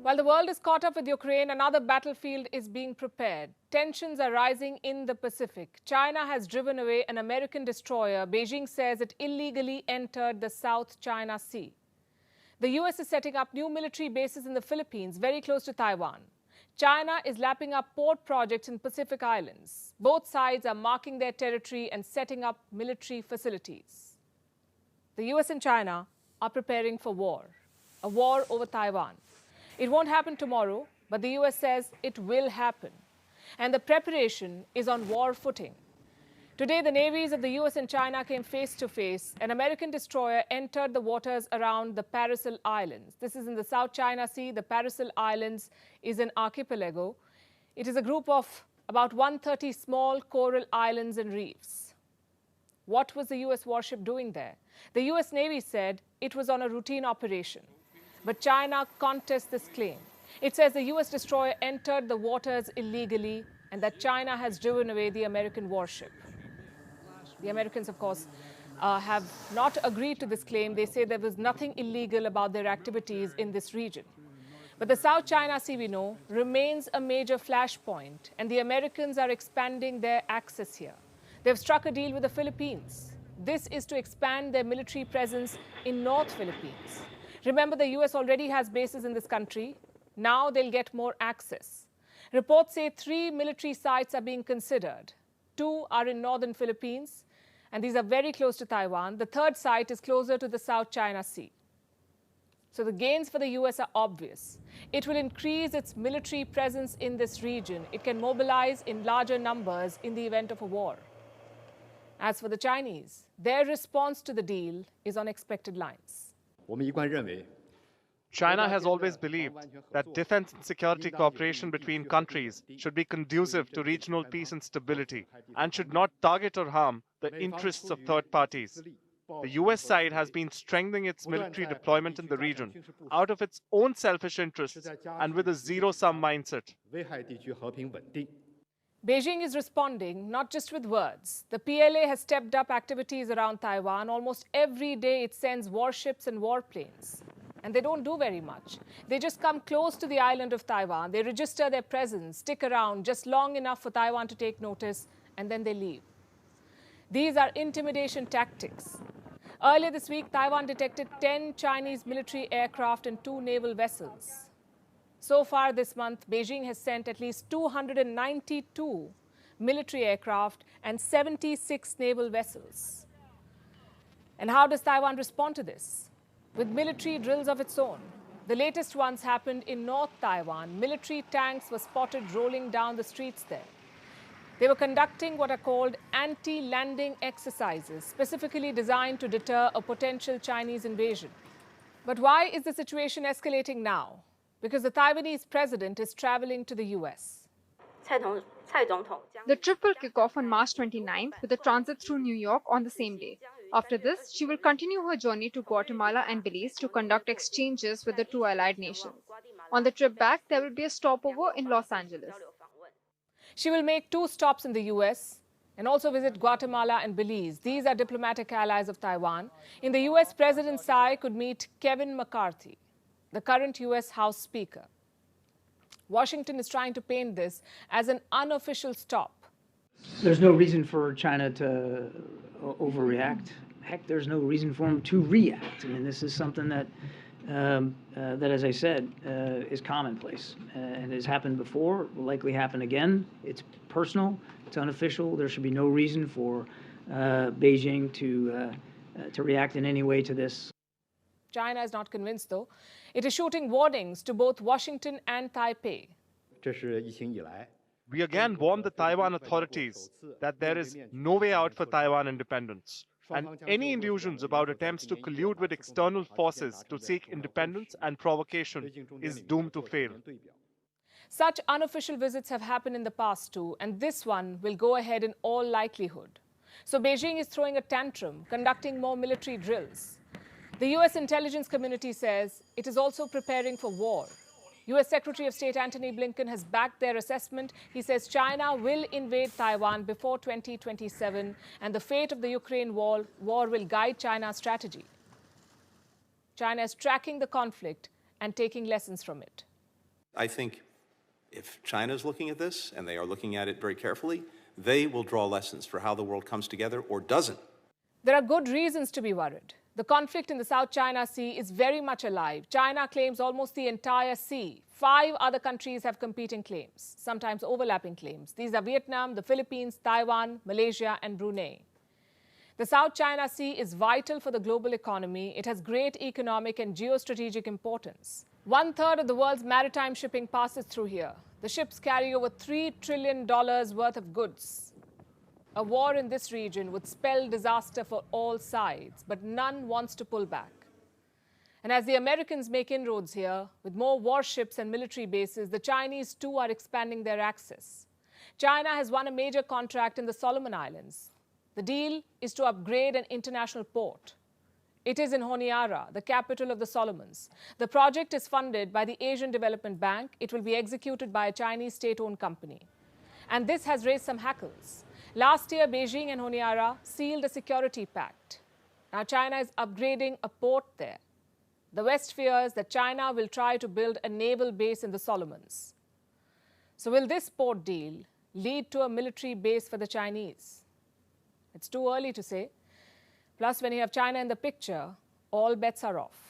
While the world is caught up with Ukraine, another battlefield is being prepared. Tensions are rising in the Pacific. China has driven away an American destroyer. Beijing says it illegally entered the South China Sea. The US is setting up new military bases in the Philippines, very close to Taiwan. China is lapping up port projects in Pacific Islands. Both sides are marking their territory and setting up military facilities. The US and China are preparing for war, a war over Taiwan. It won't happen tomorrow, but the US says it will happen. And the preparation is on war footing. Today, the navies of the US and China came face to face. An American destroyer entered the waters around the Paracel Islands. This is in the South China Sea. The Paracel Islands is an archipelago. It is a group of about 130 small coral islands and reefs. What was the US warship doing there? The US Navy said it was on a routine operation. But China contests this claim. It says the US destroyer entered the waters illegally and that China has driven away the American warship. The Americans, of course, have not agreed to this claim. They say there was nothing illegal about their activities in this region. But the South China Sea, we know, remains a major flashpoint, and the Americans are expanding their access here. They've struck a deal with the Philippines. This is to expand their military presence in North Philippines. Remember, the US already has bases in this country. Now they'll get more access. Reports say 3 military sites are being considered. 2 are in northern Philippines, and these are very close to Taiwan. The 3rd site is closer to the South China Sea. So the gains for the US are obvious. It will increase its military presence in this region. It can mobilize in larger numbers in the event of a war. As for the Chinese, their response to the deal is on expected lines. China has always believed that defense and security cooperation between countries should be conducive to regional peace and stability and should not target or harm the interests of third parties. The US side has been strengthening its military deployment in the region out of its own selfish interests and with a zero-sum mindset. Beijing is responding not just with words. The PLA has stepped up activities around Taiwan. Almost every day it sends warships and warplanes. And they don't do very much. They just come close to the island of Taiwan. They register their presence, stick around just long enough for Taiwan to take notice, and then they leave. These are intimidation tactics. Earlier this week, Taiwan detected 10 Chinese military aircraft and 2 naval vessels. So far this month, Beijing has sent at least 292 military aircraft and 76 naval vessels. And how does Taiwan respond to this? With military drills of its own. The latest ones happened in North Taiwan. Military tanks were spotted rolling down the streets there. They were conducting what are called anti-landing exercises, specifically designed to deter a potential Chinese invasion. But why is the situation escalating now? Because the Taiwanese president is traveling to the US. The trip will kick off on March 29th with a transit through New York on the same day. After this, she will continue her journey to Guatemala and Belize to conduct exchanges with the 2 allied nations. On the trip back, there will be a stopover in Los Angeles. She will make 2 stops in the US and also visit Guatemala and Belize. These are diplomatic allies of Taiwan. In the US, President Tsai could meet Kevin McCarthy, the current US House Speaker. Washington is trying to paint this as an unofficial stop. There's no reason for China to overreact. Heck, there's no reason for them to react. I mean, this is something that, as I said, is commonplace and has happened before, will likely happen again. It's personal, it's unofficial. There should be no reason for Beijing to react in any way to this. China is not convinced, though. It is shooting warnings to both Washington and Taipei. We again warn the Taiwan authorities that there is no way out for Taiwan independence. And any illusions about attempts to collude with external forces to seek independence and provocation is doomed to fail. Such unofficial visits have happened in the past too, and this one will go ahead in all likelihood. So Beijing is throwing a tantrum, conducting more military drills. The US intelligence community says it is also preparing for war. US Secretary of State Antony Blinken has backed their assessment. He says China will invade Taiwan before 2027, and the fate of the Ukraine war will guide China's strategy. China is tracking the conflict and taking lessons from it. I think if China is looking at this, and they are looking at it very carefully, they will draw lessons for how the world comes together or doesn't. There are good reasons to be worried. The conflict in the South China Sea is very much alive. China claims almost the entire sea. 5 other countries have competing claims, sometimes overlapping claims. These are Vietnam, the Philippines, Taiwan, Malaysia, and Brunei. The South China Sea is vital for the global economy. It has great economic and geostrategic importance. 1/3 of the world's maritime shipping passes through here. The ships carry over $3 trillion worth of goods. A war in this region would spell disaster for all sides, but none wants to pull back. And as the Americans make inroads here, with more warships and military bases, the Chinese too are expanding their access. China has won a major contract in the Solomon Islands. The deal is to upgrade an international port. It is in Honiara, the capital of the Solomons. The project is funded by the Asian Development Bank. It will be executed by a Chinese state-owned company. And this has raised some hackles. Last year, Beijing and Honiara sealed a security pact. Now China is upgrading a port there. The West fears that China will try to build a naval base in the Solomons. So will this port deal lead to a military base for the Chinese? It's too early to say. Plus, when you have China in the picture, all bets are off.